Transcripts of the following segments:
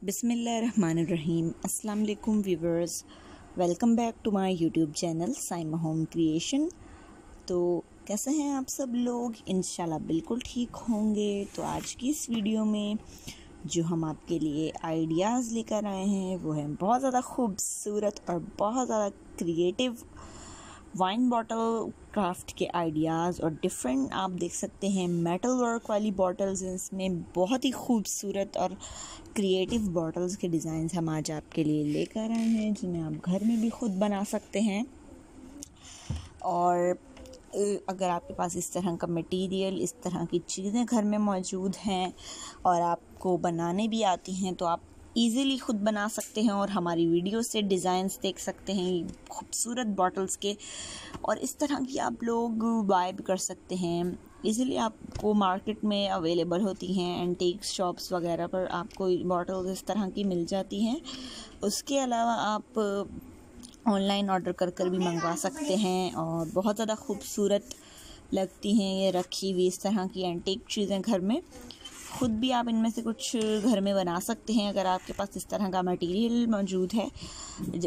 बिस्मिल्लाहिर्रहमानिर्रहीम। अस्सलाम वालेकुम viewers, welcome back to my YouTube channel Saima home creation. तो कैसे हैं आप सब लोग? इंशाल्लाह बिल्कुल ठीक होंगे। तो आज की इस वीडियो में जो हम आपके लिए आइडियाज़ लेकर आए हैं वो है बहुत ज़्यादा खूबसूरत और बहुत ज़्यादा क्रिएटिव वाइन बॉटल क्राफ्ट के आइडियाज़ और डिफरेंट आप देख सकते हैं मेटल वर्क वाली बॉटल्स, इसमें बहुत ही खूबसूरत और क्रिएटिव बॉटल्स के डिज़ाइंस हम आज आपके लिए लेकर आए हैं, जिन्हें आप घर में भी खुद बना सकते हैं। और अगर आपके पास इस तरह का मटेरियल, इस तरह की चीज़ें घर में मौजूद हैं और आपको बनाने भी आती हैं तो आप इजीली खुद बना सकते हैं और हमारी वीडियो से डिज़ाइंस देख सकते हैं खूबसूरत बॉटल्स के, और इस तरह की आप लोग बाय भी कर सकते हैं। इजीली आपको मार्केट में अवेलेबल होती हैं, एंटीक शॉप्स वगैरह पर आपको बॉटल्स इस तरह की मिल जाती हैं। उसके अलावा आप ऑनलाइन ऑर्डर कर भी मंगवा सकते हैं और बहुत ज़्यादा खूबसूरत लगती हैं ये रखी हुई इस तरह की एंटीक चीज़ें घर में। खुद भी आप इनमें से कुछ घर में बना सकते हैं अगर आपके पास इस तरह का मटेरियल मौजूद है।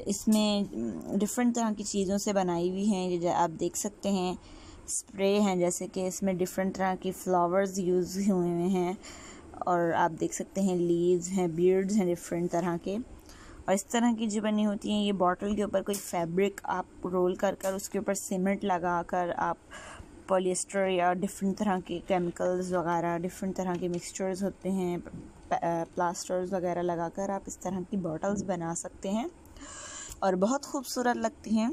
इसमें डिफरेंट तरह की चीज़ों से बनाई हुई हैं, आप देख सकते हैं स्प्रे हैं, जैसे कि इसमें डिफरेंट तरह की फ्लावर्स यूज़ हुए हैं, और आप देख सकते हैं लीव्स हैं, बीड्स हैं डिफरेंट तरह के। और इस तरह की जो बनी होती हैं ये बॉटल के ऊपर कोई फैब्रिक आप रोल कर उसके ऊपर सीमेंट लगा कर आप पॉलिएस्टर या डिफरेंट तरह के केमिकल्स वगैरह, डिफरेंट तरह के मिक्सचर्स होते हैं, प्लास्टर्स वगैरह लगाकर आप इस तरह की बॉटल्स बना सकते हैं और बहुत खूबसूरत लगती हैं।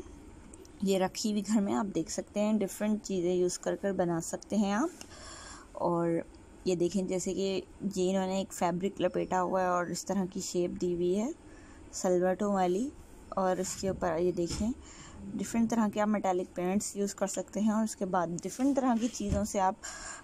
ये रखी हुई घर में आप देख सकते हैं, डिफरेंट चीज़ें यूज़ कर बना सकते हैं आप। और ये देखें जैसे कि ये इन्होंने एक फैब्रिक लपेटा हुआ है और इस तरह की शेप दी हुई है सलवटों वाली, और इसके ऊपर ये देखें डिफरेंट तरह के आप मेटालिक पेंट्स यूज़ कर सकते हैं और उसके बाद डिफरेंट तरह की चीज़ों से आप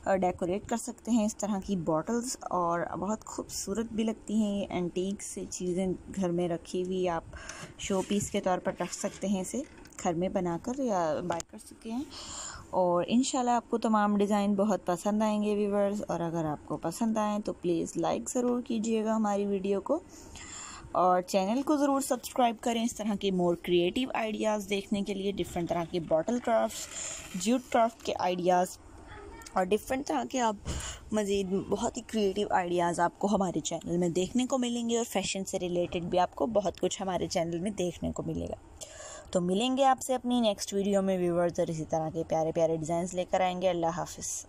डेकोरेट कर सकते हैं इस तरह की बॉटल्स, और बहुत खूबसूरत भी लगती हैं ये एंटीक से चीज़ें घर में रखी हुई। आप शो पीस के तौर पर रख सकते हैं इसे घर में बनाकर या बाय कर सकते हैं। और इंशाल्लाह आपको तमाम डिज़ाइन बहुत पसंद आएंगे व्यूवर्स, और अगर आपको पसंद आए तो प्लीज़ लाइक ज़रूर कीजिएगा हमारी वीडियो को और चैनल को ज़रूर सब्सक्राइब करें इस तरह के मोर क्रिएटिव आइडियाज़ देखने के लिए। डिफरेंट तरह के बॉटल क्राफ्ट, जूट क्राफ्ट के आइडियाज़ और डिफरेंट तरह के आप मज़ीद बहुत ही क्रिएटिव आइडियाज़ आपको हमारे चैनल में देखने को मिलेंगे, और फैशन से रिलेटेड भी आपको बहुत कुछ हमारे चैनल में देखने को मिलेगा। तो मिलेंगे आपसे अपनी नेक्स्ट वीडियो में व्यूवर्स, और इसी तरह के प्यारे प्यारे डिज़ाइंस लेकर आएंगे। अल्लाह हाफ़िज़।